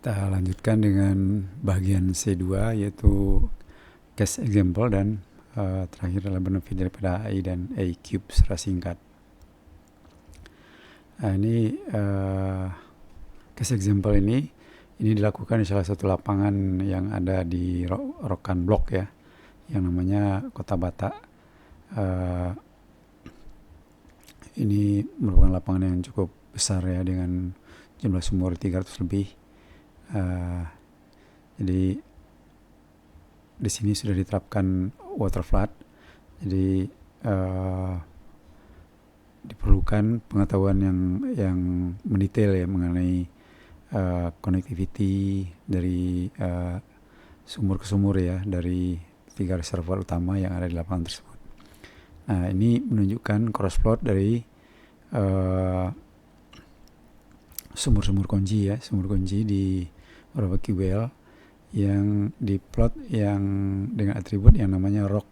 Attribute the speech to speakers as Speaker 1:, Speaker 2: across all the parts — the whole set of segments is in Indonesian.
Speaker 1: Kita lanjutkan dengan bagian C2 yaitu case example dan terakhir adalah benefit daripada AI dan AI cube secara singkat. Nah, ini case example ini dilakukan di salah satu lapangan yang ada di Rokan Block ya, yang namanya Kota Bata. Ini merupakan lapangan yang cukup besar ya, dengan jumlah sumur 300 lebih. Jadi di sini sudah diterapkan water flood. Jadi diperlukan pengetahuan yang mendetail ya mengenai connectivity dari sumur ke sumur ya, dari 3 reservoir utama yang ada di lapangan tersebut. Nah, ini menunjukkan cross plot dari sumur-sumur kunci ya, sumur kunci di beberapa QBL yang diplot yang dengan atribut yang namanya rock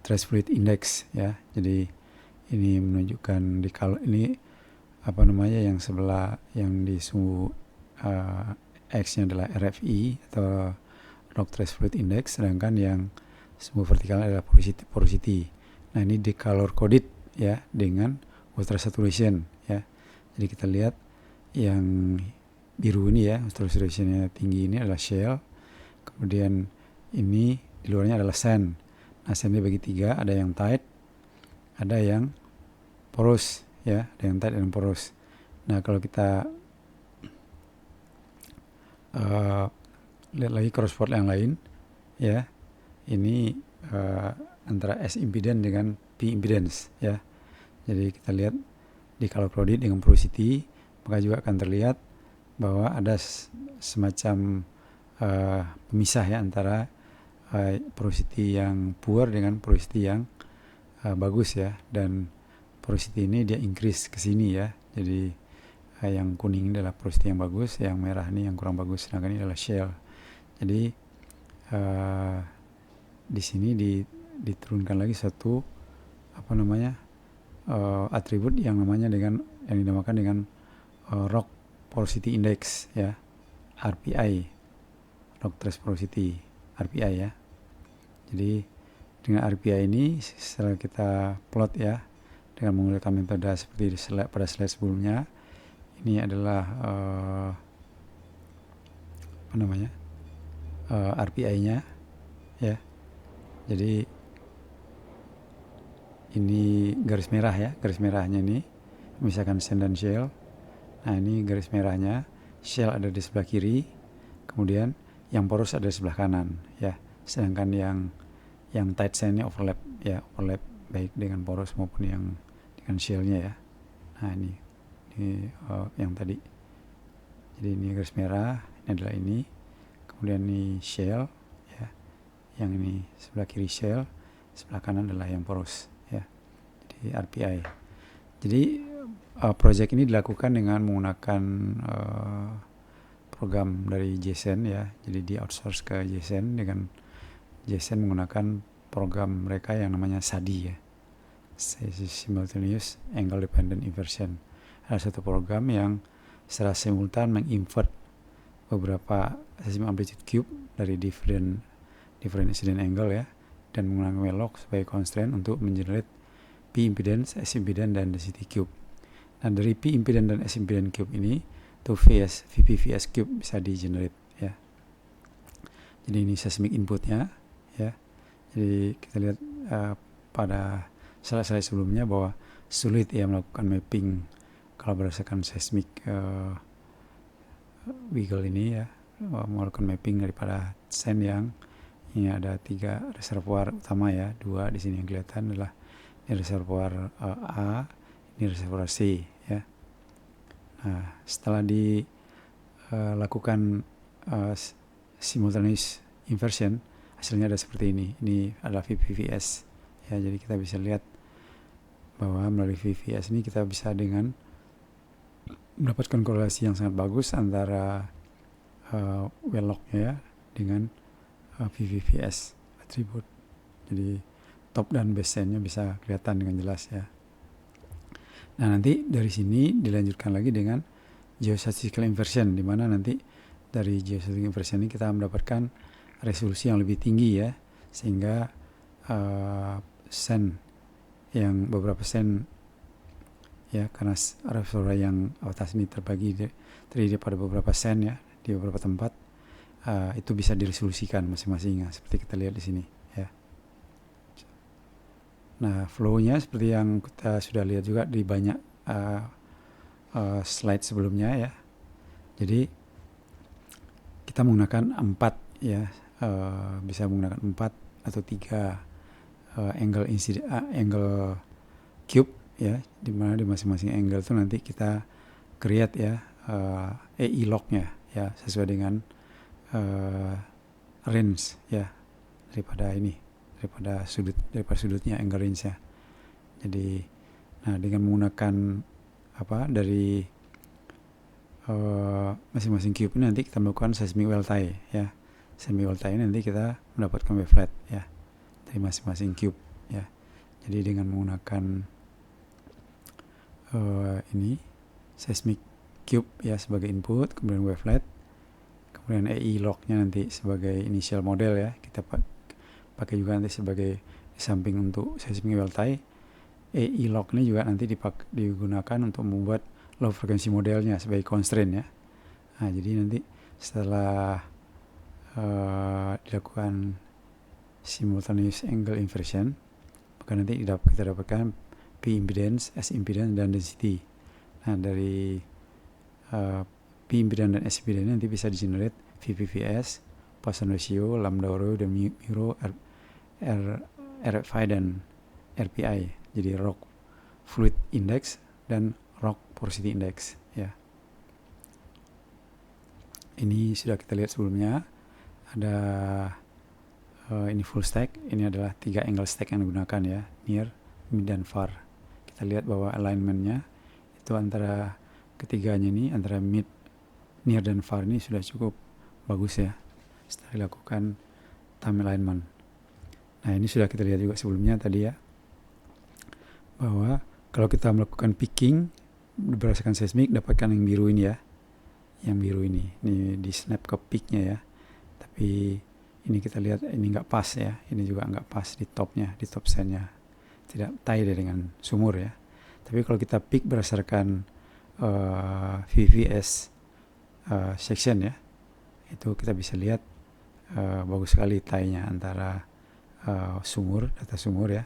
Speaker 1: trace fluid index ya. Jadi ini menunjukkan ini yang sebelah yang di X-nya adalah RFI atau rock trace fluid index, sedangkan yang sumbu vertikal adalah porosity. Nah, ini di color coded ya dengan water saturation ya. Jadi kita lihat yang biru ini ya, water saturationnya tinggi, ini adalah shale. Kemudian ini di luarnya adalah sand. Nah, sand dibagi 3, ada yang tight, ada yang poros ya, ada yang tight dan poros. Nah, kalau kita lihat lagi cross plot yang lain ya, ini antara S impedance dengan P impedance ya. Jadi kita lihat di color coded dengan porosity, maka juga akan terlihat bahwa ada semacam pemisah ya antara porosity yang poor dengan porosity yang bagus ya. Dan porosity ini dia increase ke sini ya. Jadi yang kuning ini adalah porosity yang bagus, yang merah ini yang kurang bagus, sedangkan ini adalah shale. Jadi di sini diturunkan lagi satu atribut yang dinamakan dengan rock porosity index ya, RPI, rock trace porosity RPI ya. Jadi dengan RPI ini setelah kita plot ya dengan menggunakan metode seperti pada slide sebelumnya, ini adalah RPI-nya ya. Jadi ini garis merah ya, garis merahnya ini misalkan sand dan shale. Nah, ini garis merahnya, shale ada di sebelah kiri, kemudian yang poros ada di sebelah kanan ya. Sedangkan yang tight sandnya overlap baik dengan poros maupun yang dengan shale-nya ya. Nah, ini yang tadi. Jadi ini garis merah, ini adalah ini. Kemudian ini shale ya. Yang ini sebelah kiri shale, sebelah kanan adalah yang poros ya. Jadi RPI. Jadi proyek ini dilakukan dengan menggunakan program dari JSON ya. Jadi di outsource ke JSON, dengan JSON menggunakan program mereka yang namanya SADI ya, Simultaneous Angle Dependent Inversion. Ada satu program yang secara simultan menginvert beberapa seismic amplitude cube dari different incident angle ya, dan menggunakan Velox sebagai constraint untuk mengenerate P impedance, S impedance, dan density cube. Nah, dari P impedance dan S impedance cube ini tuh VP VS cube bisa di-generate ya. Jadi ini seismic inputnya ya. Jadi kita lihat pada slide sebelumnya bahwa sulit ya melakukan mapping kalau berdasarkan seismic wiggle ini ya, melakukan mapping daripada sand yang ini ada 3 reservoir utama ya, 2 di sini yang kelihatan adalah ini reservoir A, ini reservoir C ya. Nah, setelah dilakukan simultaneous inversion, hasilnya ada seperti ini. Ini adalah VPVS ya. Jadi kita bisa lihat bahwa melalui VPVS ini kita bisa dengan mendapatkan korelasi yang sangat bagus antara Velox-nya ya dengan VPVS atribut. Jadi top dan base nya bisa kelihatan dengan jelas ya. Nah, nanti dari sini dilanjutkan lagi dengan geostatistical inversion, di mana nanti dari geostatic inversion ini kita mendapatkan resolusi yang lebih tinggi ya, sehingga sen yang beberapa sen ya, karena reservoir yang atas ini terdiri pada beberapa sen ya di beberapa tempat, itu bisa diresolusikan masing-masing ya, seperti kita lihat di sini ya. Nah, flow-nya seperti yang kita sudah lihat juga di banyak slide sebelumnya ya. Jadi kita menggunakan 4 ya, bisa menggunakan 4 atau 3 angle cube ya, dimana di masing-masing angle itu nanti kita create ya AE log-nya ya, sesuai dengan range ya daripada sudutnya angle range-nya. Jadi nah, dengan menggunakan dari masing-masing cube ini nanti kita melakukan seismic well tie ya. Seismic well tie nanti kita mendapatkan wavelet ya dari masing-masing cube ya. Jadi dengan menggunakan ini seismic cube ya sebagai input, kemudian wavelet, kemudian AE log-nya nanti sebagai initial model ya, kita pakai juga nanti sebagai samping untuk seismic well tie. AE log ini juga nanti digunakan untuk membuat low frequency modelnya sebagai constraint ya. Nah, jadi nanti setelah dilakukan simultaneous angle inversion, maka nanti kita dapatkan P impedance, S impedance, dan density. Nah, dari P impedance dan S impedance nanti bisa di-generate VPVS, Poisson ratio, lambda rho, dan mu rho, RFI, dan RPI. Jadi rock fluid index dan rock porosity index ya. Ini sudah kita lihat sebelumnya. Ada ini full stack. Ini adalah 3 angle stack yang digunakan ya, near, mid, dan far. Kita lihat bahwa alignmentnya itu antara ketiganya ini, antara mid, near, dan far ini sudah cukup bagus ya setelah dilakukan time alignment. Nah, ini sudah kita lihat juga sebelumnya tadi ya, bahwa kalau kita melakukan picking berdasarkan seismik, dapatkan yang biru ini ya, yang biru ini di snap ke peaknya ya. Tapi ini kita lihat ini nggak pas ya, ini juga nggak pas di topnya, di top sennya, tidak tie dengan sumur ya. Tapi kalau kita pick berdasarkan VVS section ya, itu kita bisa lihat bagus sekali tie-nya antara data sumur ya.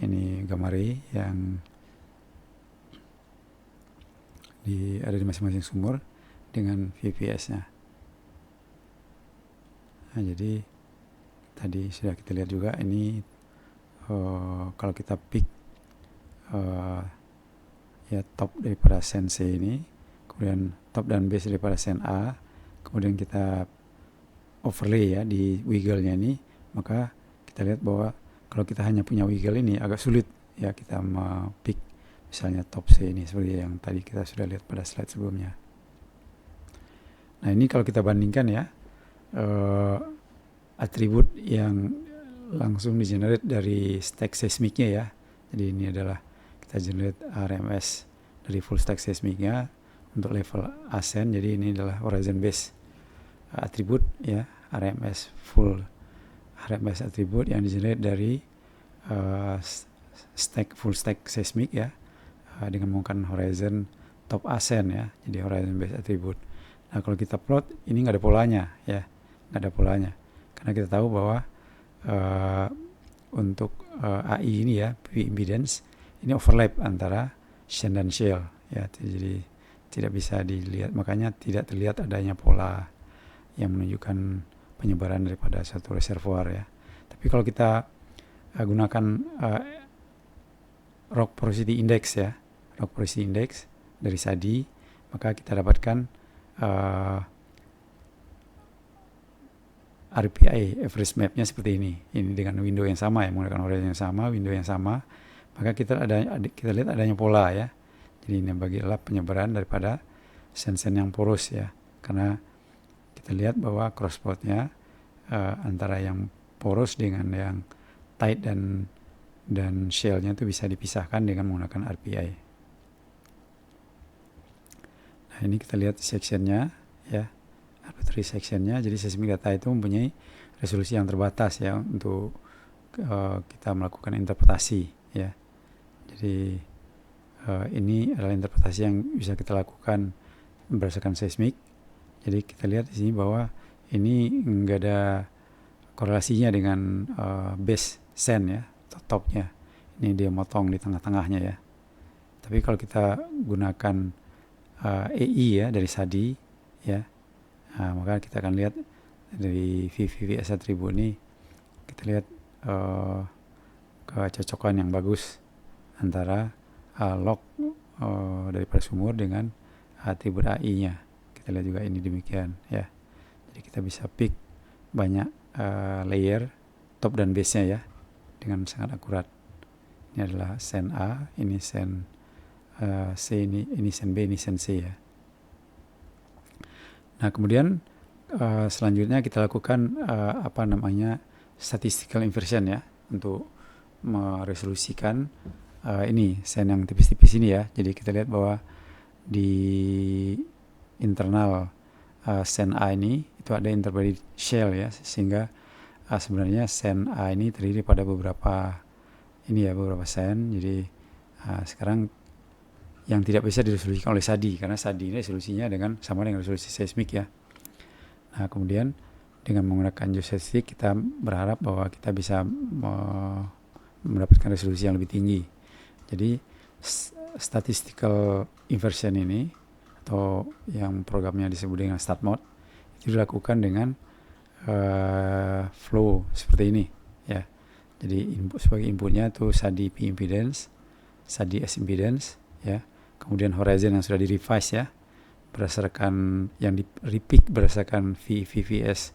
Speaker 1: Ini gamari yang ada di masing-masing sumur dengan VPS-nya. Nah, jadi tadi sudah kita lihat juga ini kalau kita pick ya top daripada sen C ini, kemudian top dan base daripada sen A, kemudian kita overlay ya di wiggle-nya ini, maka kita lihat bahwa kalau kita hanya punya wiggle ini agak sulit ya kita pick misalnya top C ini, seperti yang tadi kita sudah lihat pada slide sebelumnya. Nah, ini kalau kita bandingkan ya atribut yang langsung di-generate dari stack seismiknya ya. Jadi ini adalah kita generate RMS dari full stack seismiknya untuk level ascent. Jadi ini adalah horizon based atribut ya, RMS full atribut yang di-generate dari full stack seismik ya, dengan menggunakan horizon top ascent ya. Jadi horizon based atribut. Nah, kalau kita plot ini nggak ada polanya ya, nggak ada polanya, karena kita tahu bahwa untuk AI ini ya, P impedance ini overlap antara sand dan shale ya, jadi tidak bisa dilihat, makanya tidak terlihat adanya pola yang menunjukkan penyebaran daripada suatu reservoir ya. Tapi kalau kita gunakan rock porosity index ya, rock porosity index dari SADI, maka kita dapatkan RPI average map-nya seperti ini. Ini dengan window yang sama ya, menggunakan horizon yang sama, window yang sama, maka kita lihat adanya pola ya. Jadi ini bagilah penyebaran daripada sen-sen yang poros ya, karena kita lihat bahwa crosspot-nya antara yang poros dengan yang tight dan shale-nya itu bisa dipisahkan dengan menggunakan RPI. Nah, ini kita lihat section-nya ya, arbitrary sectionnya. Jadi seismic data itu mempunyai resolusi yang terbatas ya untuk kita melakukan interpretasi ya. Jadi ini adalah interpretasi yang bisa kita lakukan berdasarkan seismik. Jadi kita lihat di sini bahwa ini enggak ada korelasinya dengan base sand ya, topnya. Ini dia motong di tengah-tengahnya ya. Tapi kalau kita gunakan EI ya dari SADI ya, maka kita akan lihat dari VVS atribut ini, kita lihat kecocokan yang bagus antara log daripada sumur dengan atribut AI-nya. Kita lihat juga ini demikian ya. Jadi kita bisa pick banyak layer top dan base-nya ya dengan sangat akurat. Ini adalah sand A, ini sand C, ini sand B, ini sand C ya. Nah kemudian selanjutnya kita lakukan statistical inversion ya untuk meresolusikan ini sand yang tipis-tipis ini ya. Jadi kita lihat bahwa di internal sand A ini itu ada interbody shell ya, sehingga sebenarnya sand A ini terdiri pada beberapa sand. Jadi sekarang yang tidak bisa diresolusikan oleh SADI, karena SADI ini resolusinya sama dengan resolusi seismik ya. Nah kemudian dengan menggunakan geostatistik kita berharap bahwa kita bisa mendapatkan resolusi yang lebih tinggi. Jadi statistical inversion ini atau yang programnya disebut dengan StatMod itu dilakukan dengan flow seperti ini ya. Jadi sebagai inputnya itu SADI P impedance, SADI S impedance ya. Kemudian horizon yang sudah di revise ya, berdasarkan yang di repick berdasarkan VVS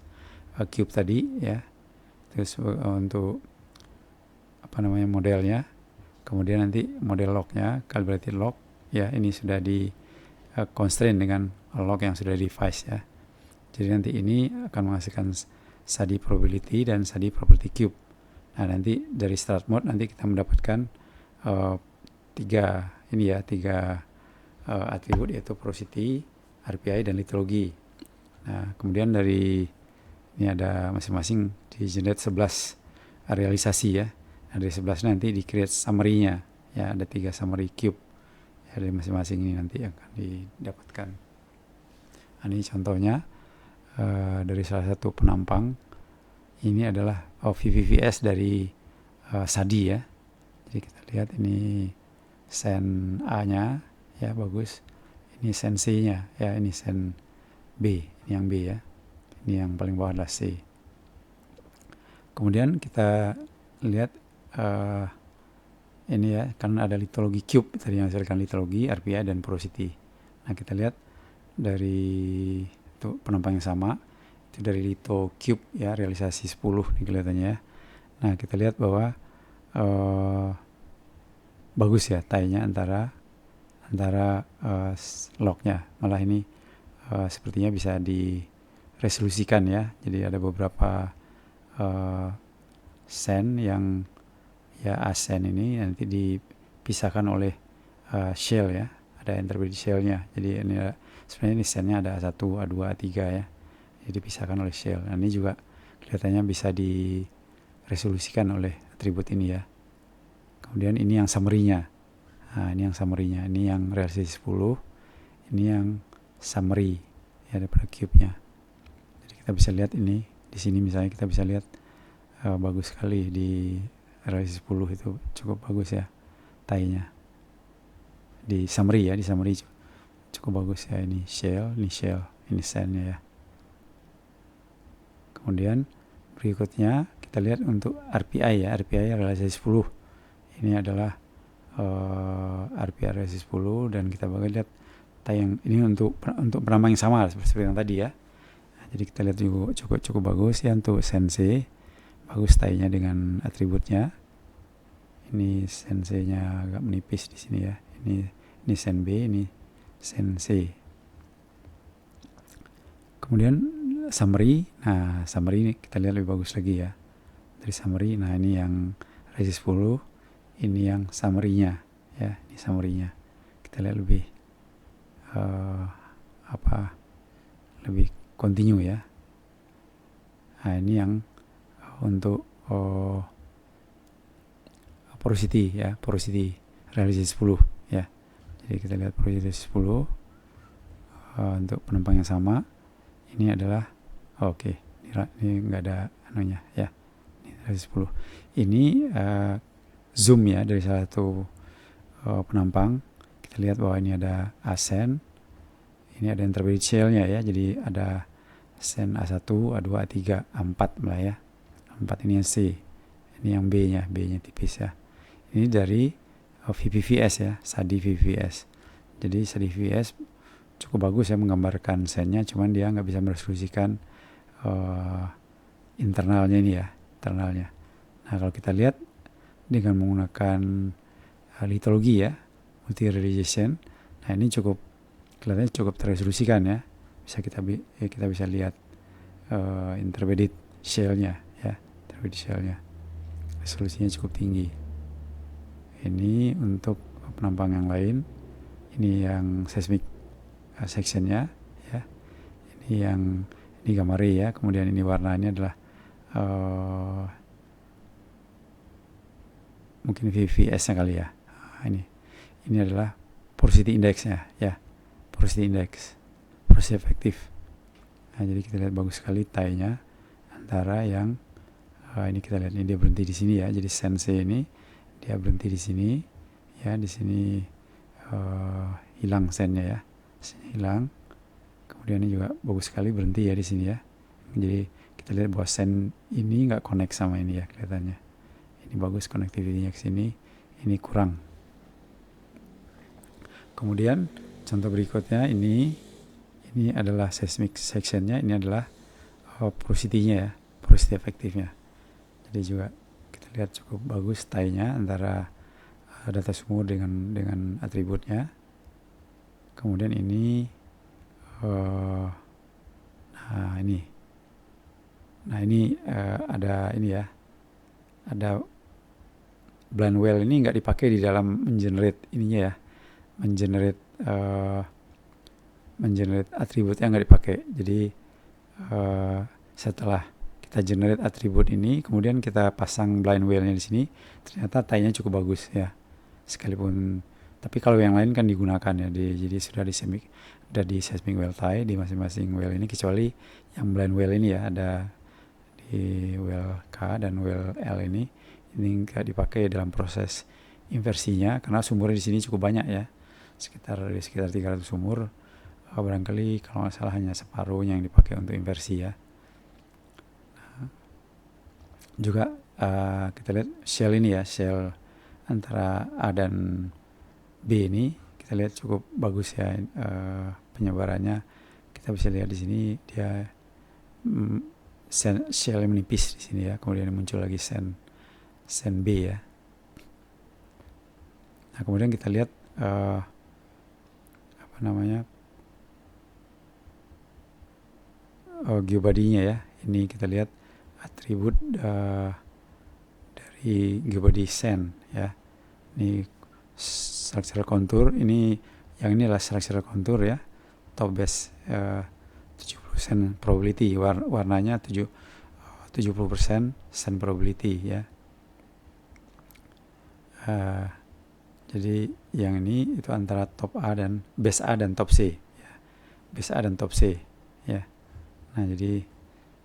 Speaker 1: cube tadi ya. Terus untuk modelnya. Kemudian nanti model lognya, calibrated log ya, ini sudah di constraint dengan log yang sudah di revise ya. Jadi nanti ini akan menghasilkan SADI probability dan SADI probability cube. Nah nanti dari start mode nanti kita mendapatkan tiga atribut, yaitu porosity, RPI, dan litologi. Nah kemudian dari ini ada masing-masing di generate 11 realisasi ya. Nah dari 11 nanti di create summary-nya ya, ada 3 summary cube ya, dari masing-masing ini nanti akan didapatkan. Nah, ini contohnya dari salah satu penampang. Ini adalah VVS dari SADI ya. Jadi kita lihat ini sand A-nya ya, bagus. Ini sand C-nya ya, ini sand B, ini yang B ya. Ini yang paling bawah adalah C. Kemudian kita lihat ini ya, kan ada litologi cube tadi yang hasilkan litologi, RPI, dan porosity. Nah kita lihat dari itu penampang yang sama, itu dari lito cube ya, realisasi 10 nih kelihatannya ya. Nah kita lihat bahwa bagus ya tie-nya antara lognya. Malah ini sepertinya bisa diresolusikan ya. Jadi ada beberapa sand yang ya asen ini nanti dipisahkan oleh shell ya. Ada interbody shell-nya. Jadi ini sebenarnya ini sandnya ada A1, A2, A3 ya. Jadi dipisahkan oleh shell. Nah ini juga kelihatannya bisa diresolusikan oleh atribut ini ya. Kemudian ini yang summary-nya. Nah ini yang summary-nya. Ini yang realisasi 10. Ini yang summary ya daripada cube-nya. Jadi kita bisa lihat ini. Di sini misalnya kita bisa lihat bagus sekali di realisasi 10 itu cukup bagus ya tie-nya. Di summary cukup bagus ya. Ini shell, ini sand-nya ya. Kemudian berikutnya kita lihat untuk RPI ya. RPI realisasi 10. Ini adalah RPI realisasi 10, dan kita bakal lihat tayang ini untuk penambang yang sama seperti yang tadi ya. Nah, jadi kita lihat juga cukup bagus ya untuk sense. Bagus tie-nya dengan atributnya. Ini sense-nya agak menipis di sini ya. Ini sen B, ini sen C. Kemudian summary. Nah, summary ini kita lihat lebih bagus lagi ya. Dari summary, nah ini yang realisasi 10, ini yang summary-nya ya. Ini summary-nya. Kita lihat lebih lebih continue ya. Nah ini yang untuk porosity ya, porosity realisasi 10 ya. Jadi kita lihat porosity 10 untuk penumpang yang sama. Ini adalah ini nggak ada anunya ya. Ini realisasi 10. Ini zoom ya dari salah satu penumpang. Kita lihat bahwa ini ada ascent. Ini ada intermediate shell-nya ya. Jadi ada ascent A1, A2, A3, A4 malah ya. A4 ini yang C. Ini yang B-nya tipis ya. Ini dari VPVS ya, SADI VPVS. Jadi SADI VPVS cukup bagus ya menggambarkan sennya, cuman dia nggak bisa meresolusikan internalnya ini ya, internalnya. Nah kalau kita lihat dengan menggunakan litologi ya, multi radiation, nah ini kelihatannya cukup teresolusikan ya. Kita bisa lihat intermediate shell-nya ya, intermediate shell-nya. Resolusinya cukup tinggi. Ini untuk penumpang yang lain. Ini yang seismic section-nya ya. Ini gamari ya. Kemudian ini warnanya adalah mungkin VVS-nya kali ya. Ini adalah porosity index-nya ya. Porosity index, porosity efektif. Nah, jadi kita lihat bagus sekali tie-nya antara yang ini kita lihat ini dia berhenti di sini ya. Jadi sense ini dia berhenti di sini ya, di sini hilang sennya ya. Sini hilang. Kemudian ini juga bagus sekali berhenti ya di sini ya. Jadi kita lihat bahwa sen ini nggak connect sama ini ya kelihatannya. Ini bagus connectivity-nya ke sini, ini kurang. Kemudian contoh berikutnya ini adalah seismic section-nya, ini adalah porosity-nya ya, porosity efektifnya. Jadi juga kita lihat cukup bagus tie-nya antara data sumur dengan atributnya. Kemudian ini ada ini ya, ada blind well ini nggak dipakai di dalam mengenerate ininya ya, mengenerate atributnya nggak dipakai. Jadi setelah kita generate atribut ini, kemudian kita pasang blind well-nya di sini, ternyata tie-nya cukup bagus ya. Sekalipun, tapi kalau yang lain kan digunakan ya, jadi sudah di seismic well tie di masing-masing well ini, kecuali yang blind well ini ya, ada di well K dan well L ini nggak dipakai dalam proses inversinya karena sumurnya di sini cukup banyak ya, sekitar 300 sumur. Barangkali kalau nggak salah hanya separuhnya yang dipakai untuk inversi ya. Juga kita lihat shell ini ya, shell antara A dan B ini kita lihat cukup bagus ya penyebarannya. Kita bisa lihat di sini dia shell yang menipis di sini ya, kemudian muncul lagi sen B ya. Nah kemudian kita lihat geobody-nya ya. Ini kita lihat atribut dari geobody sen ya. Ini structural contour, ini adalah structural contour ya. Top base 70% probability, warnanya 70% sen probability ya. Jadi yang ini itu antara top A dan base A dan top C ya. Base A dan top C ya. Nah, jadi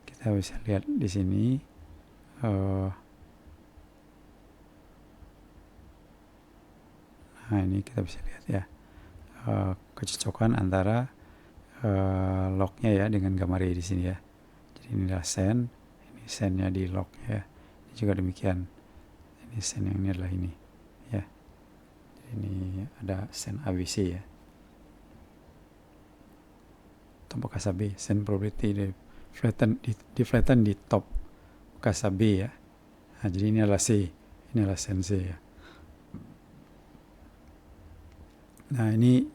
Speaker 1: kita bisa lihat di sini nah ini kita bisa lihat ya kecocokan antara lognya ya dengan gambar di sini ya. Jadi ini adalah sen, ini sennya di log ya. Ini juga demikian. Ini sen yang ini adalah ini ya. Jadi ini ada sen ABC ya. Top kasa B, sen probability di flatten di top kasa B ya. Nah, jadi ini adalah C, ini adalah sen C ya. Nah ini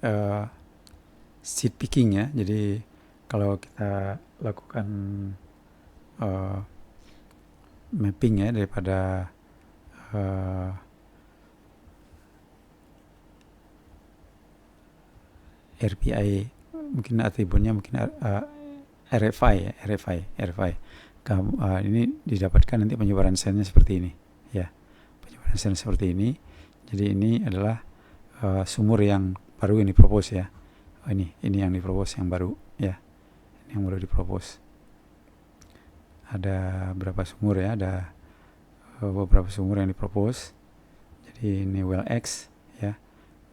Speaker 1: seed picking ya. Jadi kalau kita lakukan mapping ya daripada RPI, mungkin atributnya mungkin RFI ya, RFI. Ini didapatkan nanti penyebaran sennya seperti ini ya, penyebaran sen seperti ini. Jadi ini adalah sumur yang baru yang dipropos ya. Ini yang dipropos yang baru ya, ini yang baru dipropos. Ada berapa sumur ya, ada beberapa sumur yang dipropos. Jadi ini well X ya,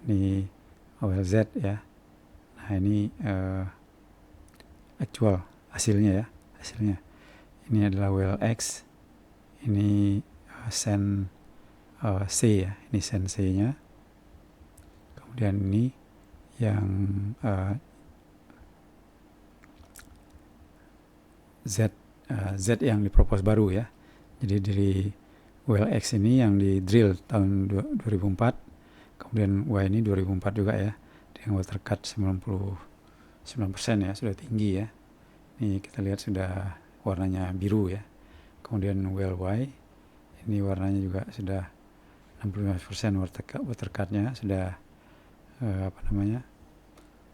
Speaker 1: ini well Z ya. Nah ini actual hasilnya ya, hasilnya. Ini adalah well X, ini sen C ya, ini sen C-nya. Kemudian ini yang Z yang dipropos baru ya. Jadi dari well X ini yang di drill tahun 2004, kemudian Y ini 2004 juga ya, dengan water cut 99% ya, sudah tinggi ya. Ini kita lihat sudah warnanya biru ya. Kemudian well Y ini warnanya juga sudah 65% water cut-nya sudah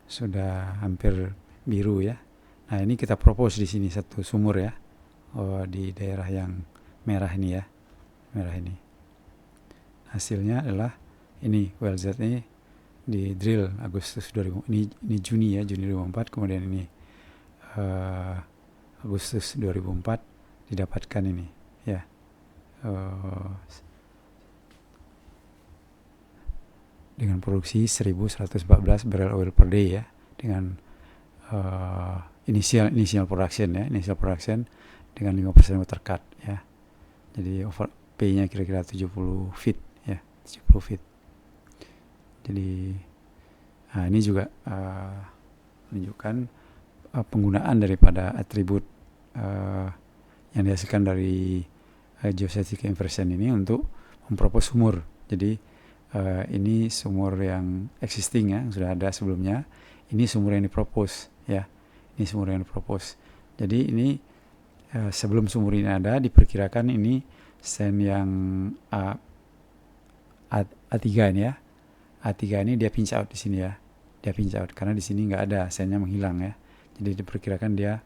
Speaker 1: sudah hampir biru ya. Nah ini kita propose di sini satu sumur ya, di daerah yang merah ini ya, merah ini. Hasilnya adalah ini well Z ini di drill Agustus 2000, ini Juni ya, Juni 2004. Kemudian ini Agustus 2004 didapatkan ini ya, dengan produksi 1114 barrel oil per day ya, dengan initial production ya, initial production dengan 5% water cut ya. Jadi over P-nya kira-kira 70 feet ya, 70 feet. Jadi ini juga menunjukkan penggunaan daripada atribut yang dihasilkan dari geostatic inversion ini untuk mempropos sumur. Jadi ini sumur yang existing ya, yang sudah ada sebelumnya. Ini sumur yang dipropos ya, ini sumur yang dipropos. Jadi ini sebelum sumur ini ada, diperkirakan ini sen yang A3 ini ya, A3 ini dia pinch out di sini ya, dia pinch out karena di sini nggak ada, sennya menghilang ya. Jadi diperkirakan dia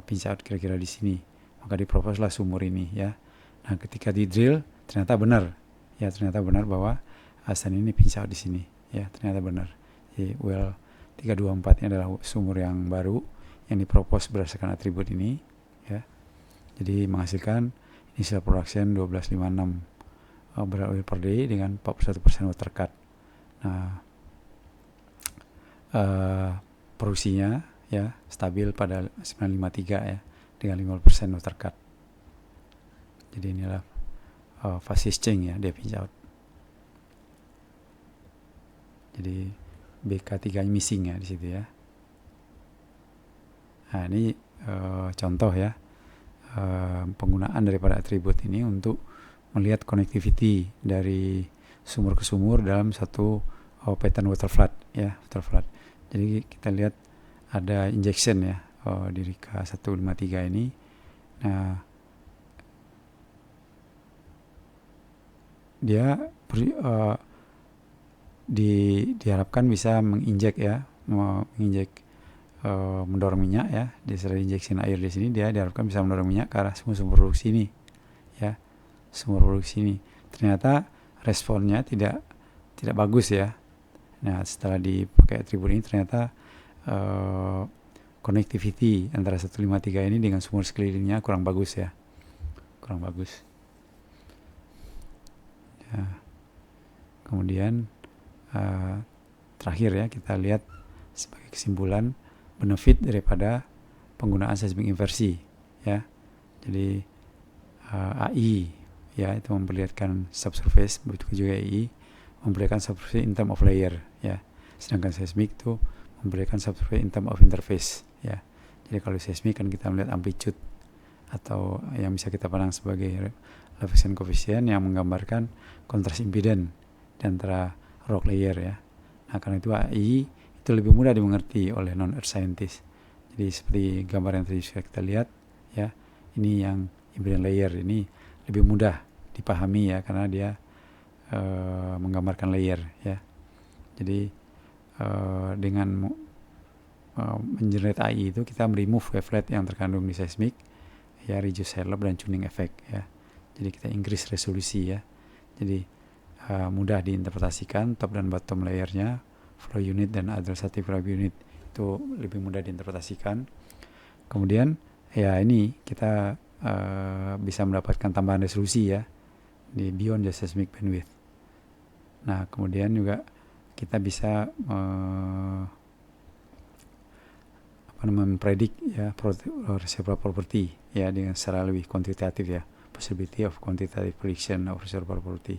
Speaker 1: pinch out kira-kira di sini, maka diproposlah sumur ini ya. Nah ketika di drill ternyata benar ya, ternyata benar bahwa sen ini pinch out di sini ya, ternyata benar. Jadi well 324 ini adalah sumur yang baru yang dipropos berdasarkan atribut ini ya. Jadi menghasilkan initial production 1256 barrel oil per day dengan 41% water cut. Nah produksinya ya stabil pada 953 ya, dengan 50% water cut. Jadi inilah phase change ya, dia pinch out. Jadi BK3 missing ya di situ ya. Nah ini contoh ya, penggunaan daripada atribut ini untuk melihat connectivity dari sumur ke sumur dalam satu pattern water flood ya, water flood. Jadi kita lihat ada injection ya di Rika 153 ini. Nah dia diharapkan bisa menginjek ya, menginjek mendorong minyak ya. Di setelah injection air di sini dia diharapkan bisa mendorong minyak ke arah sumur produksi ini ya, sumur produksi ini. Ternyata responnya tidak bagus ya. Nah setelah dipakai atribut ini ternyata connectivity antara 153 ini dengan sumur sekelilingnya kurang bagus ya, kurang bagus ya. Kemudian terakhir ya, kita lihat sebagai kesimpulan benefit daripada penggunaan seismic inversi ya. Jadi AI ya itu memperlihatkan subsurface, begitu juga AI memperlihatkan subsurface in term of layer ya, sedangkan seismic itu memberikan subsurface in term of interface ya. Jadi kalau seismik kan kita melihat amplitude atau yang bisa kita pandang sebagai reflection coefficient yang menggambarkan kontras impedance di antara rock layer ya. Nah karena itu AI itu lebih mudah dimengerti oleh non-earth scientist. Jadi seperti gambar yang tadi sudah kita lihat ya, ini yang impedance layer ini lebih mudah dipahami ya, karena dia menggambarkan layer ya. Jadi dengan mengenerate AI itu kita remove wavelet yang terkandung di seismic, ya, reduce side lobe dan tuning effect, ya. Jadi kita increase resolusi, ya. Jadi mudah diinterpretasikan top dan bottom layernya, flow unit dan administrative flow unit itu lebih mudah diinterpretasikan. Kemudian ya ini kita bisa mendapatkan tambahan resolusi, ya, di beyond the seismic bandwidth. Nah, kemudian juga kita bisa mempredik, ya, reservoir property, ya, dengan secara lebih kuantitatif, ya, possibility of quantitative prediction of reservoir property.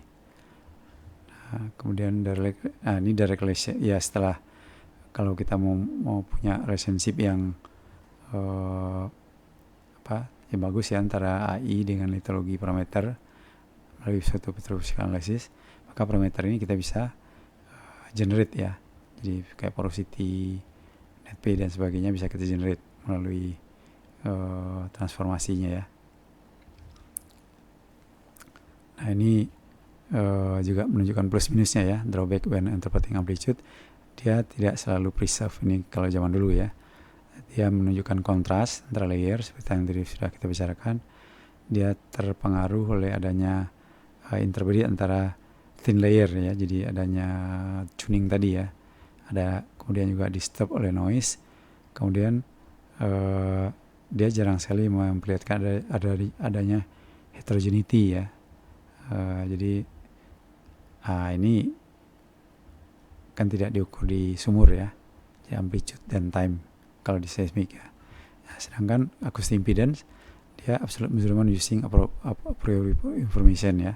Speaker 1: Nah, kemudian ini direct relation, ya, setelah kalau kita mau punya relationship yang yang bagus, ya, antara AI dengan litologi parameter melalui suatu petrophysical analysis, maka parameter ini kita bisa generate, ya. Jadi kayak porosity, net pay dan sebagainya bisa kita generate melalui transformasinya, ya. Nah, ini juga menunjukkan plus minusnya, ya. Drawback when interpreting amplitude, dia tidak selalu preserve ini kalau zaman dulu, ya. Dia menunjukkan kontras antara layer seperti yang tadi sudah kita bicarakan. Dia terpengaruh oleh adanya interbreed antara thin layer, ya. Jadi adanya tuning tadi, ya. Kemudian juga disturb oleh noise. Kemudian dia jarang sekali memperlihatkan adanya heterogeneity, ya. Jadi ini kan tidak diukur di sumur, ya, di amplitude dan time kalau di seismic, ya. Nah, sedangkan acoustic impedance dia absolute measurement using a priori information, ya.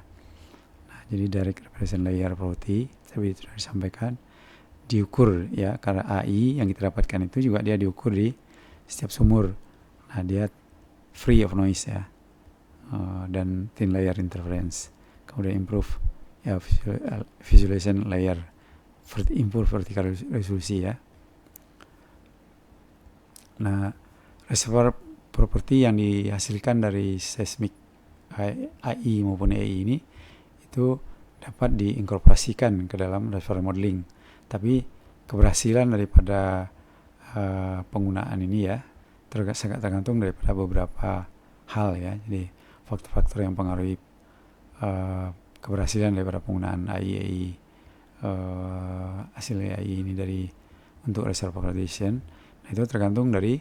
Speaker 1: Nah, jadi direct representation layer property tadi sudah disampaikan diukur, ya, karena AI yang kita dapatkan itu juga dia diukur di setiap sumur. Nah, dia free of noise, ya, dan thin layer interference. Kemudian improve, ya, visualization layer, improve vertical resolusi, ya. Nah, reservoir property yang dihasilkan dari seismic AI maupun AI ini itu dapat diinkorporasikan ke dalam reservoir modeling. Tapi keberhasilan daripada penggunaan ini, ya, sangat tergantung daripada beberapa hal, ya. Jadi faktor-faktor yang mempengaruhi keberhasilan daripada penggunaan AI hasil AI ini untuk reservoir prediction. Nah, itu tergantung dari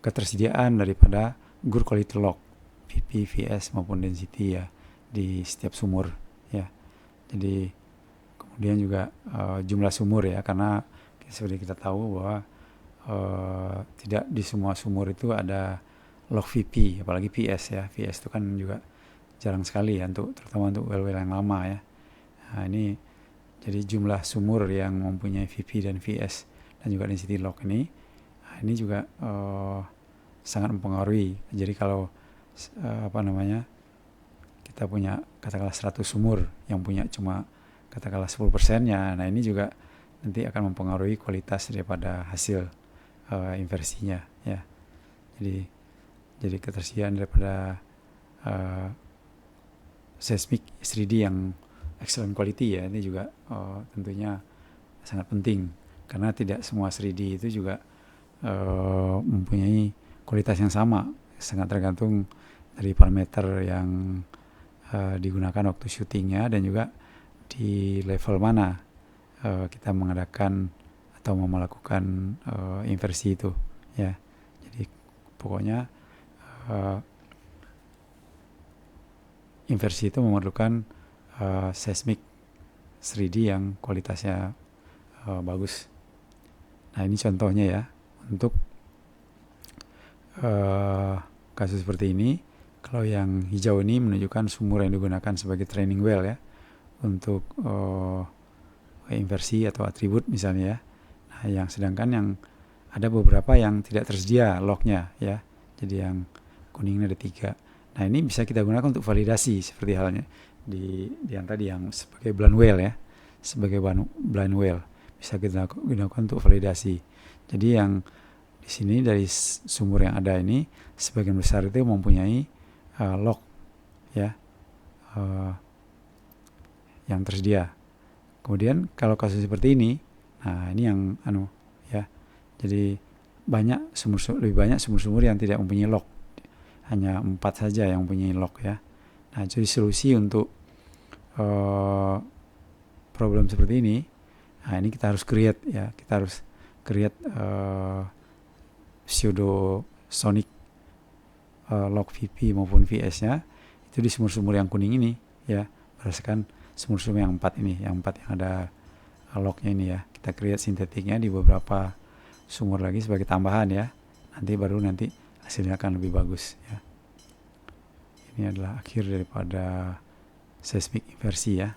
Speaker 1: ketersediaan daripada good quality log PP, VS maupun density, ya, di setiap sumur, ya. Jadi kemudian juga jumlah sumur, ya, karena seperti kita tahu bahwa tidak di semua sumur itu ada log VP, apalagi PS, ya. VS itu kan juga jarang sekali, ya, terutama untuk well yang lama, ya. Nah, ini jadi jumlah sumur yang mempunyai VP dan VS dan juga density log ini juga sangat mempengaruhi. Jadi kalau kita punya katakanlah 100 sumur yang punya cuma katakanlah 10%-nya, nah ini juga nanti akan mempengaruhi kualitas daripada hasil inversinya, ya. Jadi ketersediaan daripada seismic 3D yang excellent quality, ya, ini juga tentunya sangat penting karena tidak semua 3D itu juga mempunyai kualitas yang sama, sangat tergantung dari parameter yang digunakan waktu syutingnya dan juga di level mana kita mengadakan atau mau melakukan inversi itu, ya. Jadi pokoknya inversi itu memerlukan seismic 3D yang kualitasnya bagus. Nah, ini contohnya, ya, untuk kasus seperti ini. Kalau yang hijau ini menunjukkan sumur yang digunakan sebagai training well, ya, untuk inversi atau atribut misalnya, ya. Nah, sedangkan yang ada beberapa yang tidak tersedia lognya, ya. Jadi yang kuningnya ada 3. Nah, ini bisa kita gunakan untuk validasi seperti halnya di yang tadi yang sebagai blind well, ya. Sebagai blind well bisa kita gunakan untuk validasi. Jadi yang di sini dari sumur yang ada ini sebagian besar itu mempunyai log, ya, yang tersedia. Kemudian kalau kasus seperti ini, nah ini yang ya. Jadi lebih banyak sumur-sumur yang tidak mempunyai lock, hanya 4 saja yang mempunyai lock ya. Nah, jadi solusi untuk problem seperti ini, nah ini kita harus create ya, kita harus create pseudosonic lock VP maupun VS-nya itu di sumur-sumur yang kuning ini ya, berdasarkan sumur-sumur yang 4 ini, yang ada locknya ini ya. Kita create sintetiknya di beberapa sumur lagi sebagai tambahan ya, nanti hasilnya akan lebih bagus ya. Ini adalah akhir daripada seismic inversi ya.